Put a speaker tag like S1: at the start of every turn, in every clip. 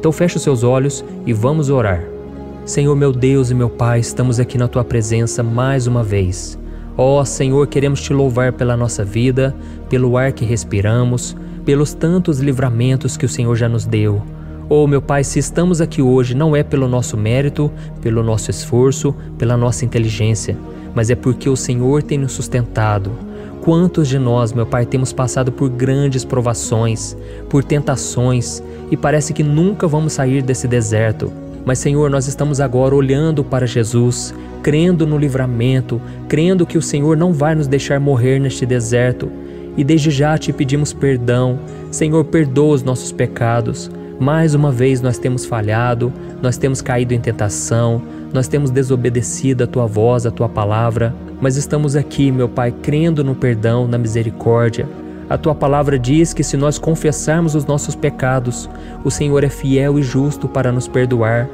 S1: Então feche os seus olhos e vamos orar. Senhor meu Deus e meu Pai, estamos aqui na Tua presença mais uma vez. Ó Senhor, queremos Te louvar pela nossa vida, pelo ar que respiramos, pelos tantos livramentos que o Senhor já nos deu. Oh meu Pai, se estamos aqui hoje não é pelo nosso mérito, pelo nosso esforço, pela nossa inteligência, mas é porque o Senhor tem nos sustentado. Quantos de nós, meu Pai, temos passado por grandes provações, por tentações, e parece que nunca vamos sair desse deserto. Mas, Senhor, nós estamos agora olhando para Jesus, crendo no livramento, crendo que o Senhor não vai nos deixar morrer neste deserto. E desde já Te pedimos perdão. Senhor, perdoa os nossos pecados. Mais uma vez nós temos falhado, nós temos caído em tentação, nós temos desobedecido a Tua voz, a Tua palavra. Mas estamos aqui, meu Pai, crendo no perdão, na misericórdia. A Tua palavra diz que se nós confessarmos os nossos pecados, o Senhor é fiel e justo para nos perdoar.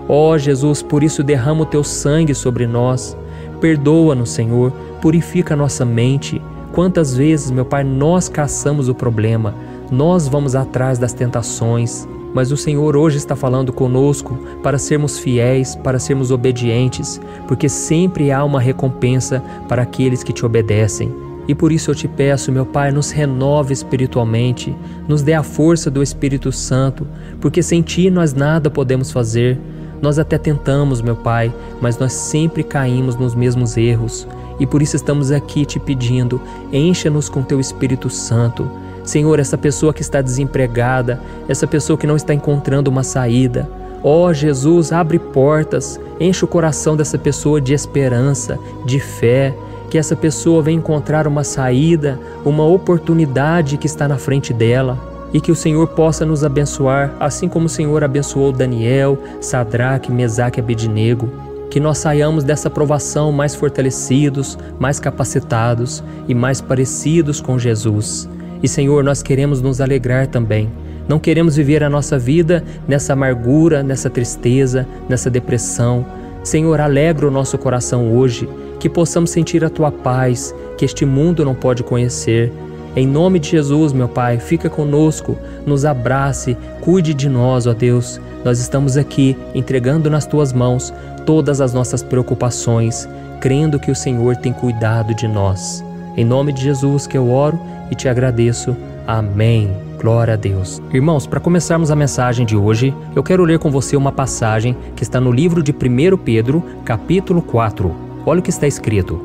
S1: Ó Jesus, por isso derrama o Teu sangue sobre nós. Perdoa-nos, Senhor, purifica a nossa mente. Quantas vezes, meu Pai, nós caçamos o problema, nós vamos atrás das tentações, mas o Senhor hoje está falando conosco para sermos fiéis, para sermos obedientes, porque sempre há uma recompensa para aqueles que Te obedecem. E por isso eu Te peço, meu Pai, nos renove espiritualmente, nos dê a força do Espírito Santo, porque sem Ti nós nada podemos fazer. Nós até tentamos, meu Pai, mas nós sempre caímos nos mesmos erros. E por isso estamos aqui Te pedindo, encha-nos com Teu Espírito Santo. Senhor, essa pessoa que está desempregada, essa pessoa que não está encontrando uma saída, ó Jesus, abre portas, enche o coração dessa pessoa de esperança, de fé, que essa pessoa venha encontrar uma saída, uma oportunidade que está na frente dela, e que o Senhor possa nos abençoar, assim como o Senhor abençoou Daniel, Sadraque, Mesaque e Abednego, que nós saiamos dessa provação mais fortalecidos, mais capacitados e mais parecidos com Jesus. E Senhor, nós queremos nos alegrar também. Não queremos viver a nossa vida nessa amargura, nessa tristeza, nessa depressão. Senhor, alegra o nosso coração hoje, que possamos sentir a Tua paz, que este mundo não pode conhecer. Em nome de Jesus, meu Pai, fica conosco, nos abrace, cuide de nós, ó Deus. Nós estamos aqui entregando nas Tuas mãos todas as nossas preocupações, crendo que o Senhor tem cuidado de nós. Em nome de Jesus que eu oro e Te agradeço. Amém. Glória a Deus. Irmãos, para começarmos a mensagem de hoje, eu quero ler com você uma passagem que está no livro de 1 Pedro, capítulo 4. Olha o que está escrito.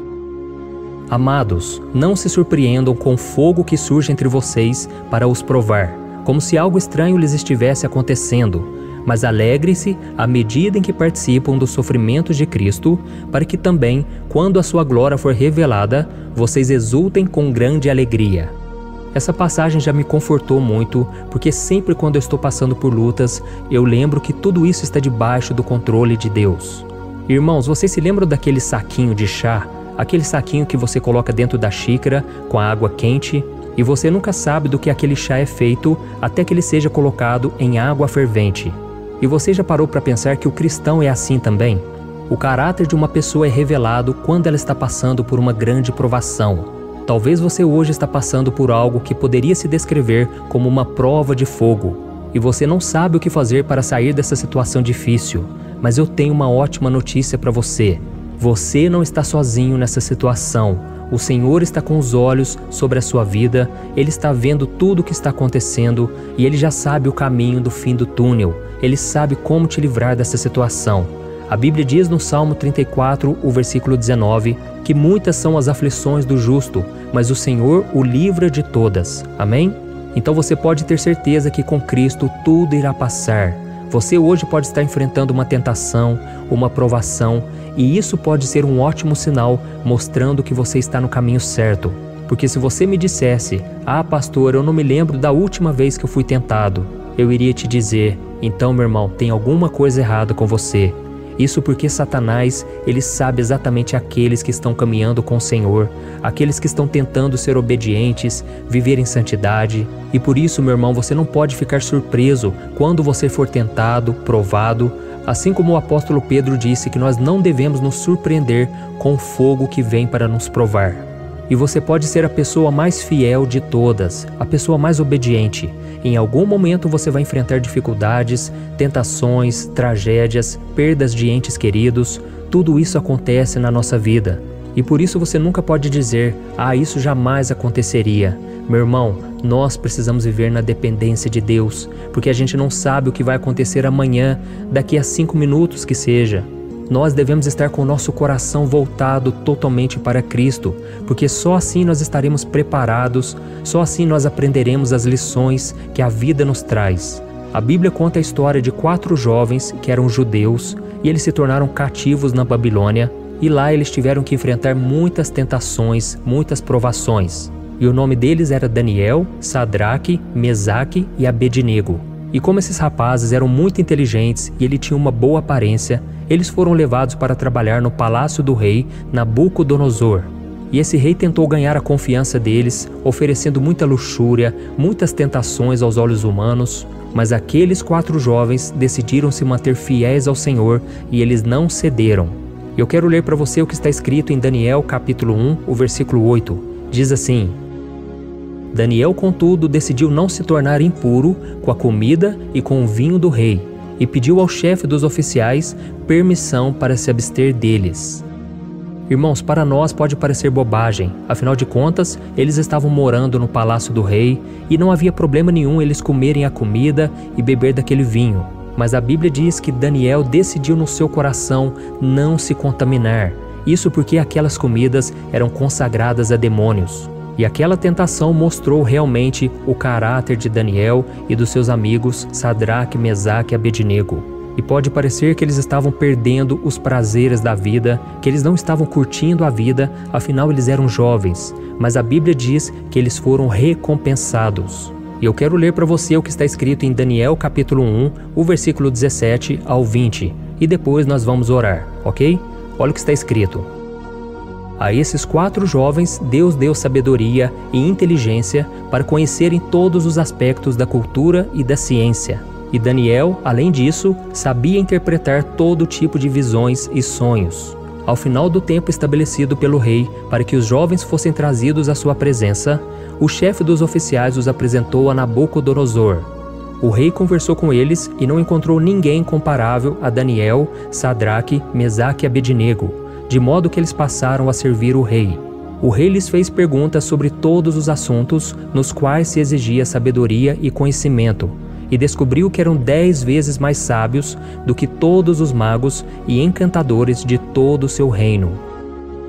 S1: Amados, não se surpreendam com o fogo que surge entre vocês para os provar, como se algo estranho lhes estivesse acontecendo, mas alegrem-se à medida em que participam dos sofrimentos de Cristo, para que também, quando a sua glória for revelada, vocês exultem com grande alegria. Essa passagem já me confortou muito, porque sempre quando eu estou passando por lutas, eu lembro que tudo isso está debaixo do controle de Deus. Irmãos, vocês se lembram daquele saquinho de chá? Aquele saquinho que você coloca dentro da xícara com a água quente, e você nunca sabe do que aquele chá é feito até que ele seja colocado em água fervente. E você já parou para pensar que o cristão é assim também? O caráter de uma pessoa é revelado quando ela está passando por uma grande provação. Talvez você hoje está passando por algo que poderia se descrever como uma prova de fogo, e você não sabe o que fazer para sair dessa situação difícil. Mas eu tenho uma ótima notícia para você. Você não está sozinho nessa situação. O Senhor está com os olhos sobre a sua vida, Ele está vendo tudo o que está acontecendo e Ele já sabe o caminho do fim do túnel. Ele sabe como te livrar dessa situação. A Bíblia diz no Salmo 34, o versículo 19, que muitas são as aflições do justo, mas o Senhor o livra de todas. Amém? Então você pode ter certeza que com Cristo tudo irá passar. Você hoje pode estar enfrentando uma tentação, uma provação, e isso pode ser um ótimo sinal mostrando que você está no caminho certo. Porque se você me dissesse, pastor, eu não me lembro da última vez que eu fui tentado, eu iria te dizer, então meu irmão, tem alguma coisa errada com você. Isso porque Satanás, ele sabe exatamente aqueles que estão caminhando com o Senhor, aqueles que estão tentando ser obedientes, viver em santidade. E por isso, meu irmão, você não pode ficar surpreso quando você for tentado, provado, assim como o apóstolo Pedro disse que nós não devemos nos surpreender com o fogo que vem para nos provar. E você pode ser a pessoa mais fiel de todas, a pessoa mais obediente, em algum momento você vai enfrentar dificuldades, tentações, tragédias, perdas de entes queridos. Tudo isso acontece na nossa vida. E por isso você nunca pode dizer, isso jamais aconteceria. Meu irmão, nós precisamos viver na dependência de Deus, porque a gente não sabe o que vai acontecer amanhã, daqui a 5 minutos que seja. Nós devemos estar com o nosso coração voltado totalmente para Cristo, porque só assim nós estaremos preparados, só assim nós aprenderemos as lições que a vida nos traz. A Bíblia conta a história de 4 jovens que eram judeus e eles se tornaram cativos na Babilônia, e lá eles tiveram que enfrentar muitas tentações, muitas provações. E o nome deles era Daniel, Sadraque, Mesaque e Abednego. E como esses rapazes eram muito inteligentes e ele tinha uma boa aparência, eles foram levados para trabalhar no palácio do rei Nabucodonosor. E esse rei tentou ganhar a confiança deles, oferecendo muita luxúria, muitas tentações aos olhos humanos, mas aqueles 4 jovens decidiram se manter fiéis ao Senhor e eles não cederam. Eu quero ler para você o que está escrito em Daniel capítulo 1, o versículo 8. Diz assim: Daniel, contudo, decidiu não se tornar impuro com a comida e com o vinho do rei, e pediu ao chefe dos oficiais permissão para se abster deles. Irmãos, para nós pode parecer bobagem, afinal de contas, eles estavam morando no palácio do rei e não havia problema nenhum eles comerem a comida e beber daquele vinho. Mas a Bíblia diz que Daniel decidiu no seu coração não se contaminar. Isso porque aquelas comidas eram consagradas a demônios. E aquela tentação mostrou realmente o caráter de Daniel e dos seus amigos Sadraque, Mesaque e Abednego. E pode parecer que eles estavam perdendo os prazeres da vida, que eles não estavam curtindo a vida, afinal eles eram jovens. Mas a Bíblia diz que eles foram recompensados. E eu quero ler para você o que está escrito em Daniel capítulo 1, o versículo 17 ao 20. E depois nós vamos orar, ok? Olha o que está escrito. A esses 4 jovens, Deus deu sabedoria e inteligência para conhecerem todos os aspectos da cultura e da ciência. E Daniel, além disso, sabia interpretar todo tipo de visões e sonhos. Ao final do tempo estabelecido pelo rei para que os jovens fossem trazidos à sua presença, o chefe dos oficiais os apresentou a Nabucodonosor. O rei conversou com eles e não encontrou ninguém comparável a Daniel, Sadraque, Mesaque e Abednego, de modo que eles passaram a servir o rei. O rei lhes fez perguntas sobre todos os assuntos nos quais se exigia sabedoria e conhecimento, e descobriu que eram 10 vezes mais sábios do que todos os magos e encantadores de todo o seu reino.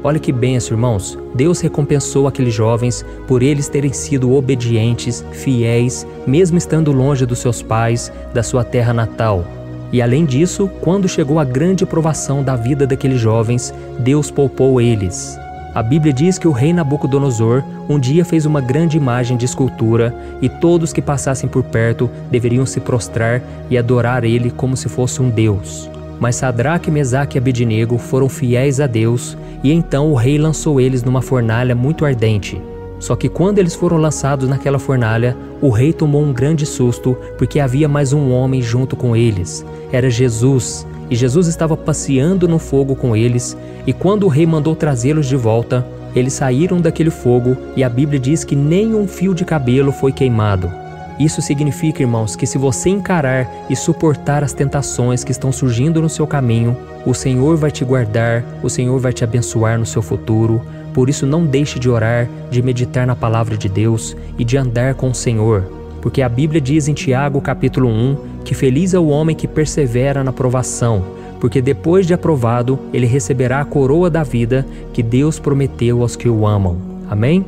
S1: Olha que bênção, irmãos! Deus recompensou aqueles jovens por eles terem sido obedientes, fiéis, mesmo estando longe dos seus pais, da sua terra natal. E além disso, quando chegou a grande provação da vida daqueles jovens, Deus poupou eles. A Bíblia diz que o rei Nabucodonosor um dia fez uma grande imagem de escultura e todos que passassem por perto deveriam se prostrar e adorar ele como se fosse um deus. Mas Sadraque, Mesaque e Abednego foram fiéis a Deus e então o rei lançou eles numa fornalha muito ardente. Só que quando eles foram lançados naquela fornalha, o rei tomou um grande susto porque havia mais um homem junto com eles. Era Jesus. E Jesus estava passeando no fogo com eles, e quando o rei mandou trazê-los de volta, eles saíram daquele fogo e a Bíblia diz que nem um fio de cabelo foi queimado. Isso significa, irmãos, que se você encarar e suportar as tentações que estão surgindo no seu caminho, o Senhor vai te guardar, o Senhor vai te abençoar no seu futuro. Por isso não deixe de orar, de meditar na palavra de Deus e de andar com o Senhor. Porque a Bíblia diz em Tiago capítulo 1 que feliz é o homem que persevera na provação, porque depois de aprovado ele receberá a coroa da vida que Deus prometeu aos que o amam. Amém?